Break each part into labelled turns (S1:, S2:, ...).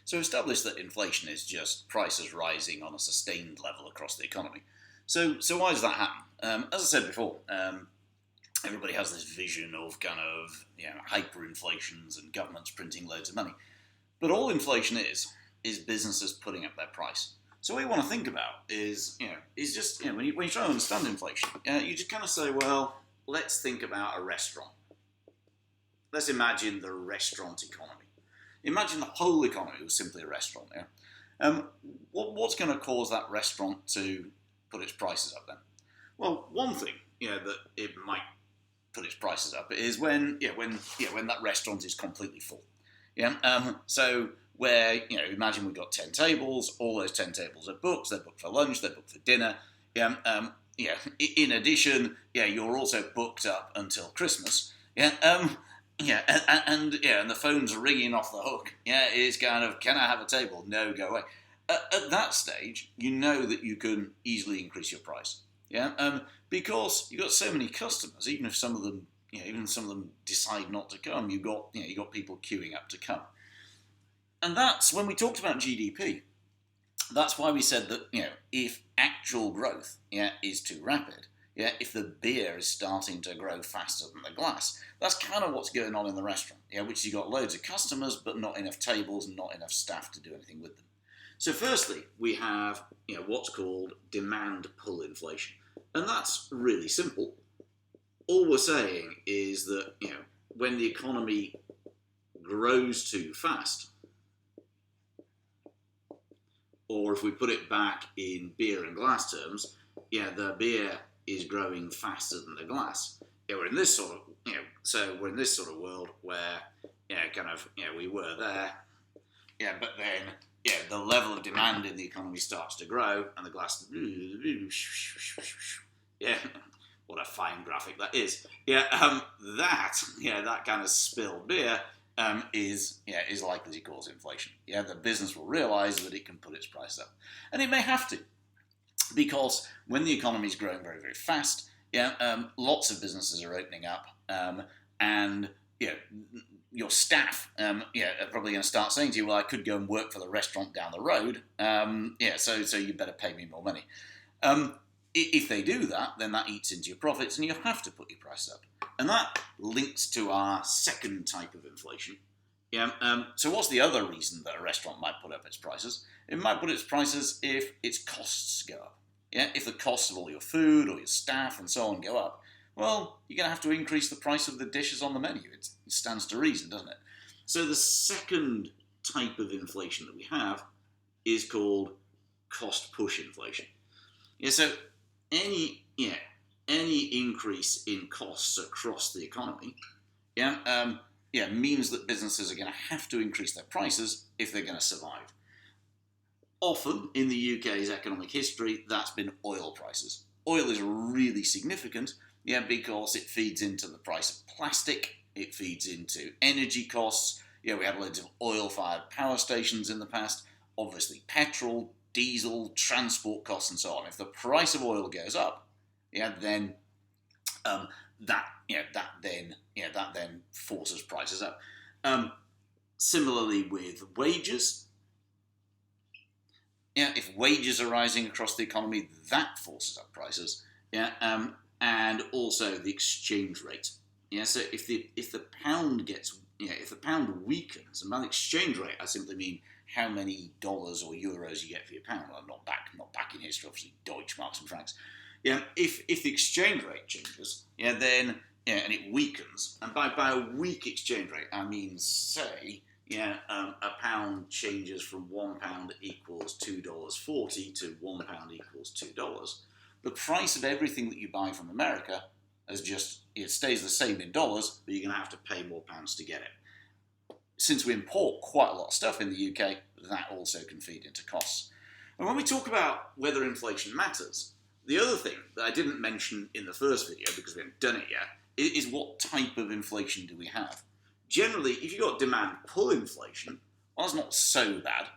S1: So established that inflation is just prices rising on a sustained level across the economy. So why does that happen? As I said before, everybody has this vision of kind of hyperinflations and governments printing loads of money. But all inflation is businesses putting up their price. So what you want to think about is just when you try to understand inflation, you just kind of say, well, let's think about a restaurant. Let's imagine the restaurant economy. Imagine the whole economy was simply a restaurant. What's going to cause that restaurant to put its prices up then? Well, one thing that it might put its prices up is when that restaurant is completely full. So where imagine we've got 10 tables, all those 10 tables are booked. They're booked for lunch. They're booked for dinner. In addition, you're also booked up until Christmas. And the phone's ringing off the hook. It's kind of, can I have a table? No, go away. At that stage, you know that you can easily increase your price. Because you've got so many customers, even if some of them decide not to come, you've got people queuing up to come. And that's when we talked about GDP. That's why we said that if actual growth is too rapid, if the beer is starting to grow faster than the glass, that's kind of what's going on in the restaurant. Which you've got loads of customers, but not enough tables and not enough staff to do anything with them. So firstly, we have what's called demand pull inflation, and that's really simple. All we're saying is that when the economy grows too fast, or if we put it back in beer and glass terms, the beer is growing faster than the glass. We're in this sort of we're in this sort of world where we were there, but then the level of demand in the economy starts to grow, and the glass, what a fine graphic that is. That kind of spilled beer is likely to cause inflation. The business will realise that it can put its price up, and it may have to, because when the economy is growing very, very fast, lots of businesses are opening up, and your staff are probably going to start saying to you, well, I could go and work for the restaurant down the road, so you better pay me more money. If they do that, then that eats into your profits, and you have to put your price up. And that links to our second type of inflation. So what's the other reason that a restaurant might put up its prices? It might put its prices if its costs go up. If the costs of all your food or your staff and so on go up, well, you're going to have to increase the price of the dishes on the menu. It stands to reason, doesn't it? So the second type of inflation that we have is called cost push inflation. So any increase in costs across the economy means that businesses are going to have to increase their prices if they're going to survive. Often in the UK's economic history, that's been oil prices. Oil is really significant, because it feeds into the price of plastic, it feeds into energy costs. We had loads of oil-fired power stations in the past, obviously petrol, diesel, transport costs and so on. If the price of oil goes up, then that then forces prices up. Similarly with wages, if wages are rising across the economy, that forces up prices. And also the exchange rate. So if the pound gets if the pound weakens, and by the exchange rate I simply mean how many dollars or euros you get for your pound. Well, not back in history, obviously Deutschmarks and francs. If the exchange rate changes, then and it weakens, and by a weak exchange rate I mean say a pound changes from £1 equals $2.40 to £1 equals $2. The price of everything that you buy from America it stays the same in dollars, but you're going to have to pay more pounds to get it. Since we import quite a lot of stuff in the UK, that also can feed into costs. And when we talk about whether inflation matters, the other thing that I didn't mention in the first video, because we haven't done it yet, is what type of inflation do we have? Generally, if you've got demand pull inflation, well, that's not so bad.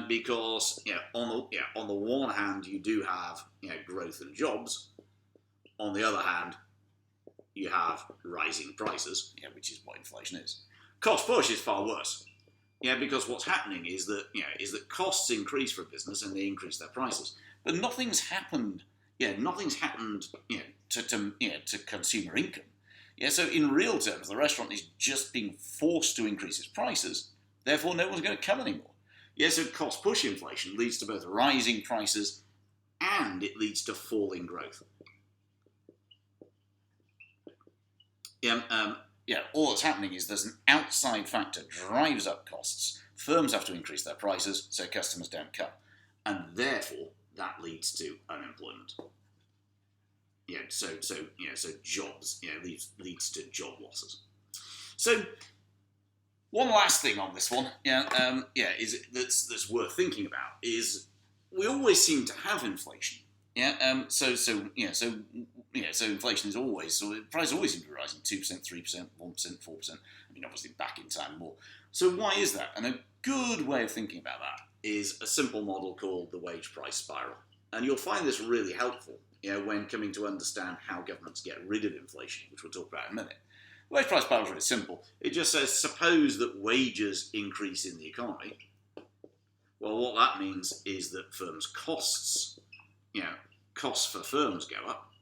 S1: Because on the one hand you do have growth in jobs, on the other hand you have rising prices, which is what inflation is. Cost push is far worse. Yeah, because what's happening is that costs increase for a business and they increase their prices, but nothing's happened. Yeah, nothing's happened. To consumer income. Yeah, so in real terms, the restaurant is just being forced to increase its prices. Therefore, no one's going to come anymore. Yeah, so cost push inflation leads to both rising prices and it leads to falling growth. All that's happening is there's an outside factor drives up costs. Firms have to increase their prices so customers don't come, and therefore that leads to unemployment. So jobs leads to job losses. So one last thing on this one, that's worth thinking about is we always seem to have inflation. So inflation is always, prices always seem to be rising 2%, 3%, 1%, 4%. I mean, obviously back in time more. So why is that? And a good way of thinking about that is a simple model called the wage price spiral. And you'll find this really helpful, when coming to understand how governments get rid of inflation, which we'll talk about in a minute. The wage price spiral is really simple. It just says, suppose that wages increase in the economy. Well, what that means is that firms' costs for firms go up.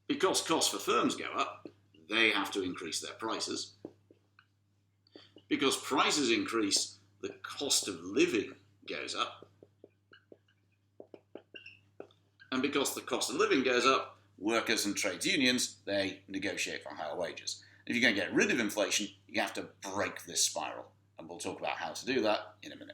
S1: Because costs for firms go up, they have to increase their prices. Because prices increase, the cost of living goes up. And because the cost of living goes up, workers and trades unions, they negotiate for higher wages. If you're going to get rid of inflation, you have to break this spiral. And we'll talk about how to do that in a minute.